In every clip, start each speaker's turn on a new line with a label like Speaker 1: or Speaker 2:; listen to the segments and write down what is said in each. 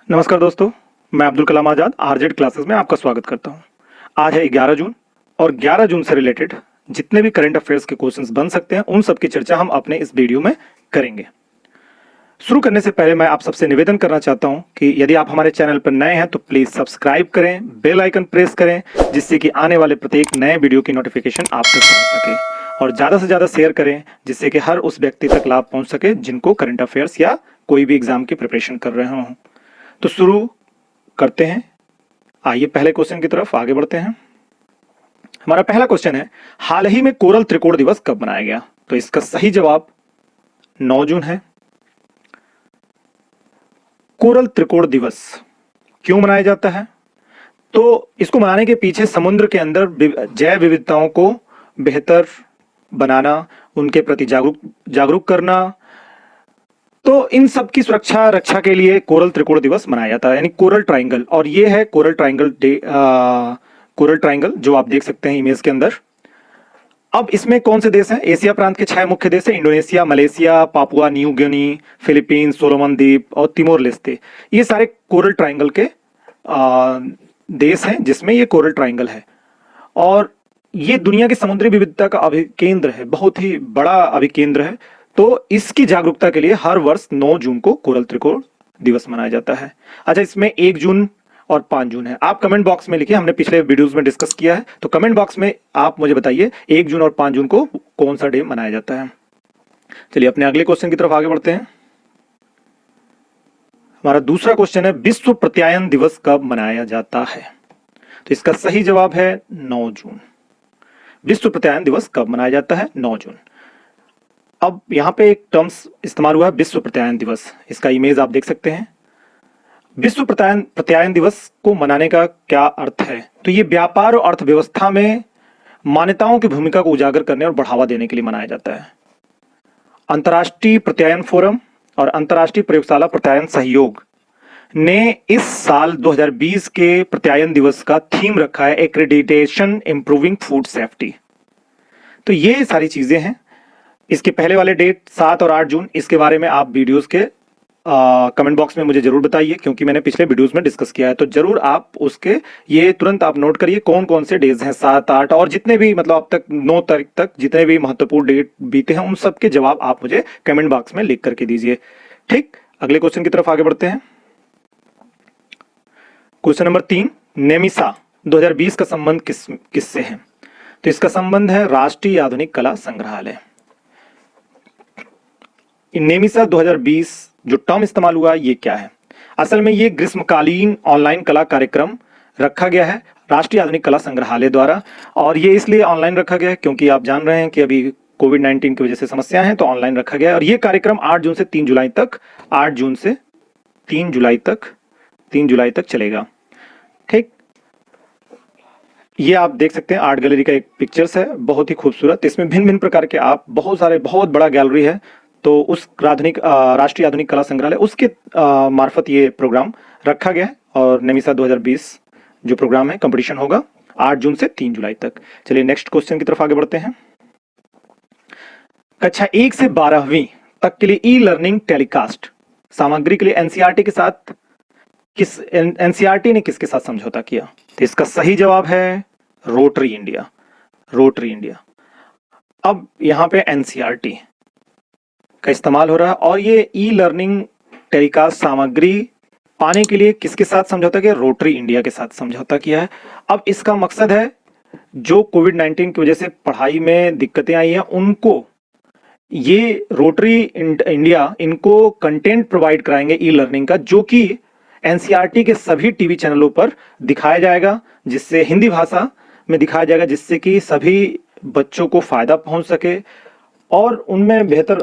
Speaker 1: नमस्कार दोस्तों, मैं अब्दुल कलाम आजाद आरजेड क्लासेस में आपका स्वागत करता हूं। आज है 11 जून और 11 जून से रिलेटेड जितने भी करंट अफेयर्स के क्वेश्चंस बन सकते हैं उन सब की चर्चा हम अपने इस वीडियो में करेंगे। शुरू करने से पहले मैं आप सबसे निवेदन करना चाहता हूं कि यदि आप हमारे चैनल पर नए हैं तो प्लीज सब्सक्राइब करें, बेल आइकन प्रेस करें, जिससे कि आने वाले प्रत्येक नए वीडियो की नोटिफिकेशन आप तक पहुंच सके, और ज्यादा से ज्यादा शेयर करें जिससे कि हर उस व्यक्ति तक लाभ पहुंच सके जिनको करंट अफेयर्स या कोई भी एग्जाम की प्रिपरेशन कर रहे हों। तो शुरू करते हैं। आइए पहले क्वेश्चन की तरफ आगे बढ़ते हैं। हमारा पहला क्वेश्चन है, हाल ही में कोरल त्रिकोण दिवस कब मनाया गया? तो इसका सही जवाब 9 जून है। कोरल त्रिकोण दिवस क्यों मनाया जाता है? तो इसको मनाने के पीछे समुद्र के अंदर जैव विविधताओं को बेहतर बनाना, उनके प्रति जागरूक करना, तो इन सब की सुरक्षा रक्षा के लिए कोरल त्रिकोण दिवस मनाया जाता है, यानी कोरल ट्रायंगल। और ये है coral triangle day, coral triangle जो आप देख सकते हैं इमेज के अंदर। अब इसमें कौन से देश हैं? एशिया प्रांत के 6 मुख्य देश हैं, Indonesia, Malaysia, Papua New Guinea, Philippines, Solomon द्वीप और तिमोर लेस्ते। ये सारे कोरल ट्रायंगल के देश हैं जिसमें ये कोरल ट्रायंगल है। और ये दुनिया की समुद्री विविधता का अभिकेंद्र है, बहुत ही बड़ा अभिकेंद्र है। तो इसकी जागरूकता के लिए हर वर्ष 9 जून को कोरल त्रिकोण दिवस मनाया जाता है। अच्छा, इसमें 1 जून और 5 जून है। आप कमेंट बॉक्स में लिखिए, हमने पिछले वीडियोस में डिस्कस किया है, तो कमेंट बॉक्स में आप मुझे बताइए 1 जून और 5 जून को कौन सा डे मनाया जाता है। चलिए अपने अगले क्वेश्चन की तरफ आगे बढ़ते हैं। हमारा दूसरा क्वेश्चन है, विश्व प्रत्यायन दिवस कब मनाया जाता है? तो इसका सही जवाब है 9 जून। विश्व प्रत्यायन दिवस कब मनाया जाता है? 9 जून। अब यहां पे एक टर्म्स इस्तेमाल हुआ है, विश्व प्रत्यायन दिवस। इसका इमेज आप देख सकते हैं। विश्व प्रत्यायन दिवस को मनाने का क्या अर्थ है? तो ये व्यापार और अर्थव्यवस्था में मान्यताओं की भूमिका को उजागर करने और बढ़ावा देने के लिए मनाया जाता है। अंतर्राष्ट्रीय प्रत्यायन फोरम और अंतर्राष्ट्रीय प्रयोगशाला प्रत्यायन सहयोग ने इस साल 2020 के प्रत्यायन दिवस का थीम रखा है, एक्रेडिटेशन इंप्रूविंग फूड सेफ्टी। तो ये सारी चीजें हैं। इसके पहले वाले डेट 7 और 8 जून, इसके बारे में आप वीडियोस के कमेंट बॉक्स में मुझे जरूर बताइए, क्योंकि मैंने पिछले वीडियोस में डिस्कस किया है। तो जरूर आप उसके ये तुरंत आप नोट करिए कौन कौन से डेज हैं, 7, 8 और जितने भी, मतलब अब तक 9 तारीख तक जितने भी महत्वपूर्ण डेट बीते हैं उन सब के जवाब आप मुझे कमेंट बॉक्स में लिख करके दीजिए। ठीक, अगले क्वेश्चन की तरफ आगे बढ़ते हैं। क्वेश्चन नंबर 3, नेमिसा 2020 का संबंध किससे है? तो इसका संबंध है राष्ट्रीय आधुनिक कला संग्रहालय। नेमिसा 2020 जो टर्म इस्तेमाल हुआ ये क्या है? असल में ये ग्रीष्मकालीन ऑनलाइन कला कार्यक्रम रखा गया है राष्ट्रीय आधुनिक कला संग्रहालय द्वारा। और ये इसलिए ऑनलाइन रखा गया है क्योंकि आप जान रहे हैं कि अभी कोविड-19 की वजह से समस्याएं हैं, तो ऑनलाइन रखा गया है। और ये कार्यक्रम 8 जून से 3 जुलाई तक 8 जून से 3 जुलाई तक चलेगा। ठीक, ये आप देख सकते हैं आर्ट गैलरी का एक पिक्चर्स है, बहुत ही खूबसूरत। इसमें भिन्न भिन्न प्रकार के आप बहुत बड़ा गैलरी है। तो उस राष्ट्रीय आधुनिक कला संग्रहालय उसके मार्फत ये प्रोग्राम रखा गया है। और नेमिसा 2020 जो प्रोग्राम है, कंपटीशन होगा 8 जून से 3 जुलाई तक। चलिए नेक्स्ट क्वेश्चन की तरफ आगे बढ़ते हैं। कक्षा 1 से 12वीं तक के लिए ई लर्निंग टेलीकास्ट सामग्री के लिए एनसीईआरटी के साथ एनसीईआरटी ने किसके साथ समझौता किया? तो इसका सही जवाब है रोटरी इंडिया। Rotary India. अब यहां पे एनसीईआरटी का इस्तेमाल हो रहा है और ये ई लर्निंग टेलीकास्ट सामग्री पाने के लिए किसके साथ समझौता किया? रोटरी इंडिया के साथ समझौता किया है। अब इसका मकसद है जो कोविड-19 की वजह से पढ़ाई में दिक्कतें आई हैं उनको ये रोटरी इंडिया इनको कंटेंट प्रोवाइड कराएंगे ई लर्निंग का, जो कि एनसीईआरटी के सभी टीवी चैनलों पर दिखाया जाएगा, जिससे हिंदी भाषा में दिखाया जाएगा, जिससे कि सभी बच्चों को फायदा पहुंच सके और उनमें बेहतर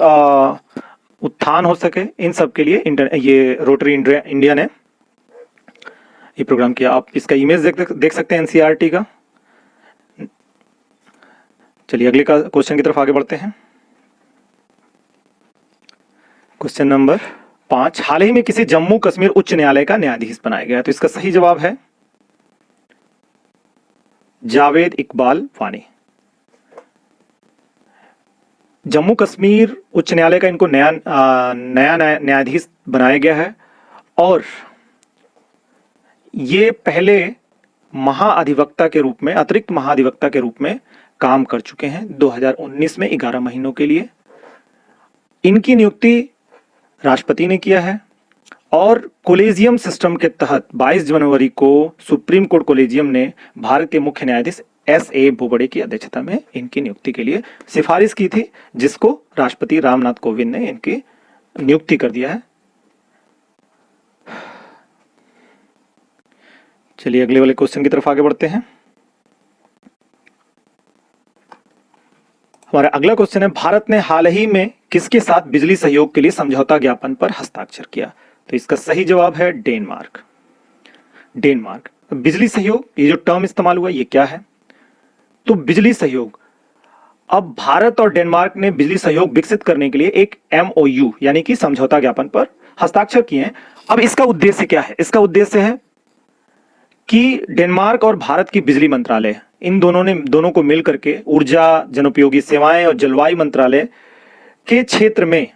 Speaker 1: उत्थान हो सके। इन सब के लिए ये रोटरी इंडिया ने ये प्रोग्राम किया। आप इसका इमेज देख सकते हैं एनसीईआरटी का। चलिए अगले क्वेश्चन की तरफ आगे बढ़ते हैं। क्वेश्चन नंबर 5, हाल ही में किसे जम्मू कश्मीर उच्च न्यायालय का न्यायाधीश बनाया गया? तो इसका सही जवाब है जावेद इकबाल वानी। जम्मू कश्मीर उच्च न्यायालय का इनको नया न्यायाधीश बनाया गया है और ये पहले महाअधिवक्ता के रूप में, अतिरिक्त महाअधिवक्ता के रूप में काम कर चुके हैं 2019 में 11 महीनों के लिए। इनकी नियुक्ति राष्ट्रपति ने किया है और कोलेजियम सिस्टम के तहत 22 जनवरी को सुप्रीम कोर्ट कोलेजियम ने भारत के मुख्य न्यायाधीश एस.ए. बोबडे की अध्यक्षता में इनकी नियुक्ति के लिए सिफारिश की थी, जिसको राष्ट्रपति रामनाथ कोविंद ने इनकी नियुक्ति कर दिया है। चलिए अगले वाले क्वेश्चन की तरफ आगे बढ़ते हैं। हमारा अगला क्वेश्चन है, भारत ने हाल ही में किसके साथ बिजली सहयोग के लिए समझौता ज्ञापन पर हस्ताक्षर किया? तो इसका सही जवाब है डेनमार्क। डेनमार्क। बिजली सहयोग, ये जो टर्म इस्तेमाल हुआ ये क्या है? तो बिजली सहयोग, अब भारत और डेनमार्क ने बिजली सहयोग विकसित करने के लिए एक MOU यानी कि समझौता ज्ञापन पर हस्ताक्षर किए हैं। अब इसका उद्देश्य क्या है? इसका उद्देश्य है कि डेनमार्क और भारत की बिजली मंत्रालय, इन दोनों को मिलकर के ऊर्जा, जनोपयोगी सेवाएं और जलवायु मंत्रालय के क्षेत्र में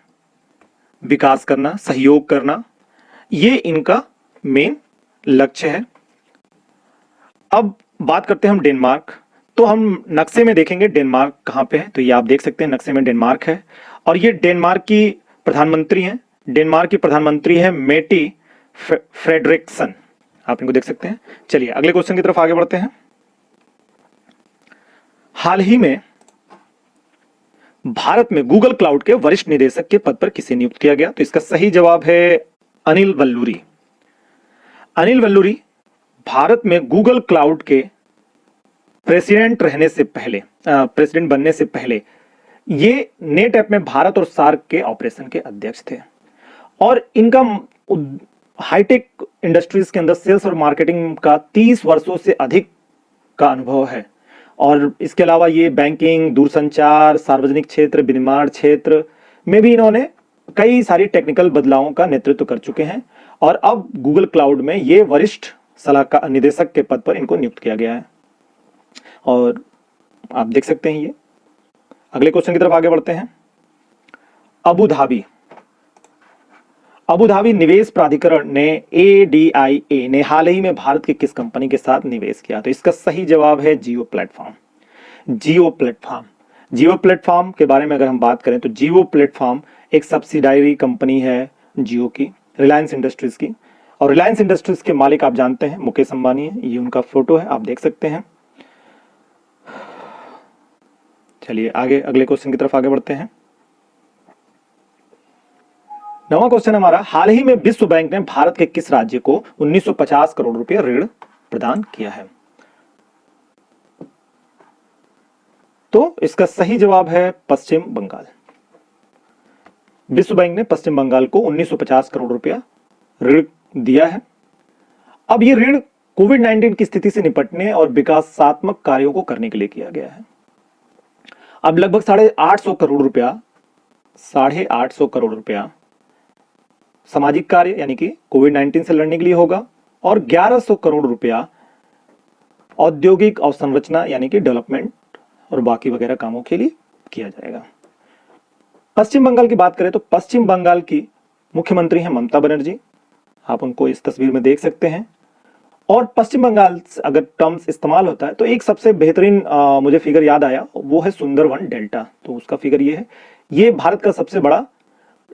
Speaker 1: विकास करना, सहयोग करना, ये इनका मेन लक्ष्य है। अब बात करते हैं हम डेनमार्क। तो हम नक्शे में देखेंगे डेनमार्क कहां पे है। तो ये आप देख सकते हैं नक्शे में डेनमार्क है और ये डेनमार्क की प्रधानमंत्री हैं। डेनमार्क की प्रधानमंत्री है मेटी फ्रेडरिक्सन, आप इनको देख सकते हैं। चलिए अगले क्वेश्चन की तरफ आगे बढ़ते हैं। हाल ही में भारत में गूगल क्लाउड के वरिष्ठ निदेशक के पद पर किसे नियुक्त किया गया? तो इसका सही जवाब है अनिल वल्लूरी। अनिल वल्लूरी भारत में गूगल क्लाउड के प्रेसिडेंट बनने से पहले ये नेट ऐप में भारत और सार्क के ऑपरेशन के अध्यक्ष थे और इनका हाईटेक इंडस्ट्रीज के अंदर सेल्स और मार्केटिंग का 30 वर्षों से अधिक का अनुभव है। और इसके अलावा ये बैंकिंग, दूरसंचार, सार्वजनिक क्षेत्र, विनिर्माण क्षेत्र में भी इन्होंने कई सारी टेक्निकल बदलावों का नेतृत्व कर चुके हैं और अब गूगल क्लाउड में ये वरिष्ठ सलाहकार निदेशक के पद पर इनको नियुक्त किया गया है और आप देख सकते हैं ये। अगले क्वेश्चन की तरफ आगे बढ़ते हैं। अबू धाबी निवेश प्राधिकरण ने ADIA ने हाल ही में भारत की किस कंपनी के साथ निवेश किया? तो इसका सही जवाब है जियो प्लेटफॉर्म। जियो प्लेटफॉर्म के बारे में अगर हम बात करें तो जियो प्लेटफॉर्म एक सब्सिडायरी कंपनी है जियो की, रिलायंस इंडस्ट्रीज की। और रिलायंस इंडस्ट्रीज के मालिक आप जानते हैं मुकेश अंबानी है, ये उनका फोटो है, आप देख सकते हैं। चलिए आगे अगले क्वेश्चन की तरफ आगे बढ़ते हैं। 9वां क्वेश्चन हमारा, हाल ही में विश्व बैंक ने भारत के किस राज्य को 1950 करोड़ रुपए ऋण प्रदान किया है? तो इसका सही जवाब है पश्चिम बंगाल। विश्व बैंक ने पश्चिम बंगाल को 1950 करोड़ रुपया ऋण दिया है। अब यह ऋण कोविड-19 की स्थिति से निपटने और विकासात्मक कार्यों को करने के लिए किया गया है। अब लगभग 850 करोड़ रुपया सामाजिक कार्य यानी कि कोविड-19 से लड़ने के लिए होगा और 1100 करोड़ रुपया औद्योगिक अवसंरचना यानी कि डेवलपमेंट और बाकी वगैरह कामों के लिए किया जाएगा। पश्चिम बंगाल की बात करें तो पश्चिम बंगाल की मुख्यमंत्री हैं ममता बनर्जी, आप उनको इस तस्वीर में देख सकते हैं। और पश्चिम बंगाल अगर टर्म्स इस्तेमाल होता है तो एक सबसे बेहतरीन मुझे फिगर याद आया, वो है सुंदरवन डेल्टा। तो उसका फिगर ये है, ये भारत का सबसे बड़ा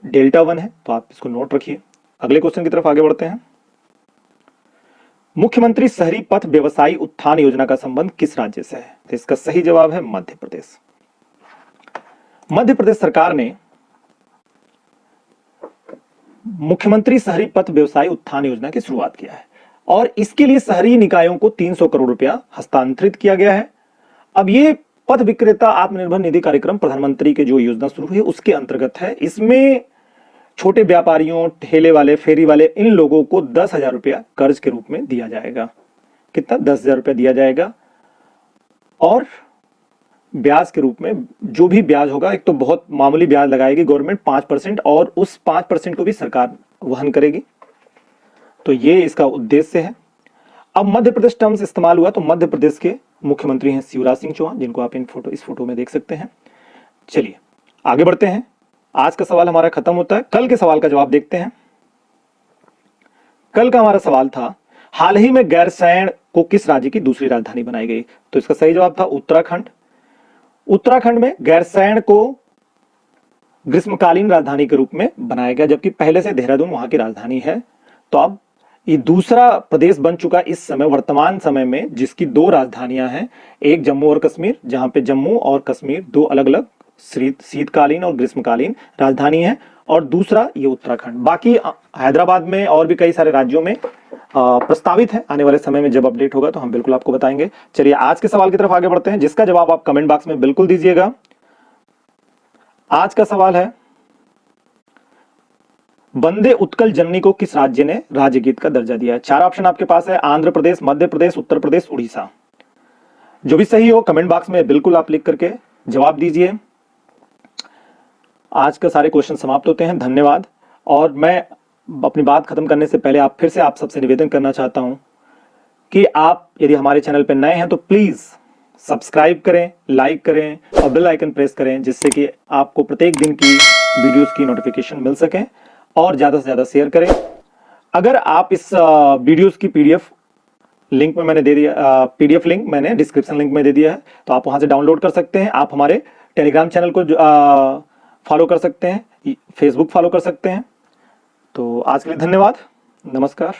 Speaker 1: डेल्टा वन है, तो आप इसको नोट रखिए। अगले क्वेश्चन की तरफ आगे बढ़ते हैं। मुख्यमंत्री शहरी पथ व्यवसायी उत्थान योजना का संबंध किस राज्य से है? तो इसका सही जवाब है मध्य प्रदेश। मध्य प्रदेश सरकार ने मुख्यमंत्री शहरी पथ व्यवसायी उत्थान योजना की शुरुआत किया है और इसके लिए शहरी निकायों को 300 करोड़ रुपया हस्तांतरित किया गया है। अब ये पथ विक्रेता आत्मनिर्भर निधि कार्यक्रम प्रधानमंत्री के जो योजना शुरू हुई है उसके अंतर्गत है। इसमें छोटे व्यापारियों, ठेले वाले, फेरी वाले, इन लोगों को 10,000 रुपया कर्ज के रूप में दिया जाएगा। कितना? 10,000 रुपया दिया जाएगा और ब्याज के रूप में जो भी ब्याज होगा, एक तो बहुत मामूली ब्याज लगाएगी गवर्नमेंट 5% और उस 5% को भी सरकार वहन करेगी। तो ये इसका उद्देश्य है। अब मध्य प्रदेश टर्म्स इस्तेमाल हुआ तो मध्य प्रदेश के मुख्यमंत्री हैं शिवराज सिंह चौहान, जिनको आप इस फोटो में देख सकते हैं। चलिए आगे बढ़ते हैं। आज का सवाल हमारा खत्म होता है, कल के सवाल का जवाब देखते हैं। कल का हमारा सवाल था, हाल ही में गैरसैंण को किस राज्य की दूसरी राजधानी बनाई गई? तो इसका सही जवाब था उत्तराखंड। उत्तराखंड में गैरसैंण को ग्रीष्मकालीन राजधानी के रूप में बनाया गया, जबकि पहले से देहरादून वहां की राजधानी है। तो अब ये दूसरा प्रदेश बन चुका इस समय, वर्तमान समय में, जिसकी दो राजधानियां हैं। एक जम्मू और कश्मीर, जहां पे जम्मू और कश्मीर दो अलग अलग शीतकालीन और ग्रीष्मकालीन राजधानी है, और दूसरा ये उत्तराखंड। बाकी हैदराबाद में और भी कई सारे राज्यों में प्रस्तावित है। आने वाले समय में जब अपडेट होगा तो हम बिल्कुल आपको बताएंगे। चलिए आज के सवाल की तरफ आगे बढ़ते हैं, जिसका जवाब आप कमेंट बॉक्स में बिल्कुल दीजिएगा। आज का सवाल है, वंदे उत्कल जननी को किस राज्य ने राज्य गीत का दर्जा दिया है? चार ऑप्शन आपके पास है, आंध्र प्रदेश, मध्य प्रदेश, उत्तर प्रदेश, उड़ीसा। जो भी सही हो कमेंट बॉक्स में बिल्कुल आप लिख करके जवाब दीजिए। आज का सारे क्वेश्चन समाप्त होते हैं, धन्यवाद। और मैं अपनी बात खत्म करने से पहले फिर से आप सबसे निवेदन करना चाहता हूं कि आप यदि हमारे चैनल पर नए हैं तो प्लीज सब्सक्राइब करें, लाइक करें और बेल आइकन प्रेस करें, जिससे कि आपको प्रत्येक दिन की वीडियोस की नोटिफिकेशन मिल सके, और ज्यादा से ज्यादा शेयर करें। अगर आप इस वीडियोस की पीडीएफ लिंक में मैंने दे दिया, पीडीएफ लिंक मैंने डिस्क्रिप्शन लिंक में दे दिया है, तो आप वहां से डाउनलोड कर सकते हैं। आप हमारे टेलीग्राम चैनल को फॉलो कर सकते हैं, फेसबुक फॉलो कर सकते हैं। तो आज के लिए धन्यवाद, नमस्कार।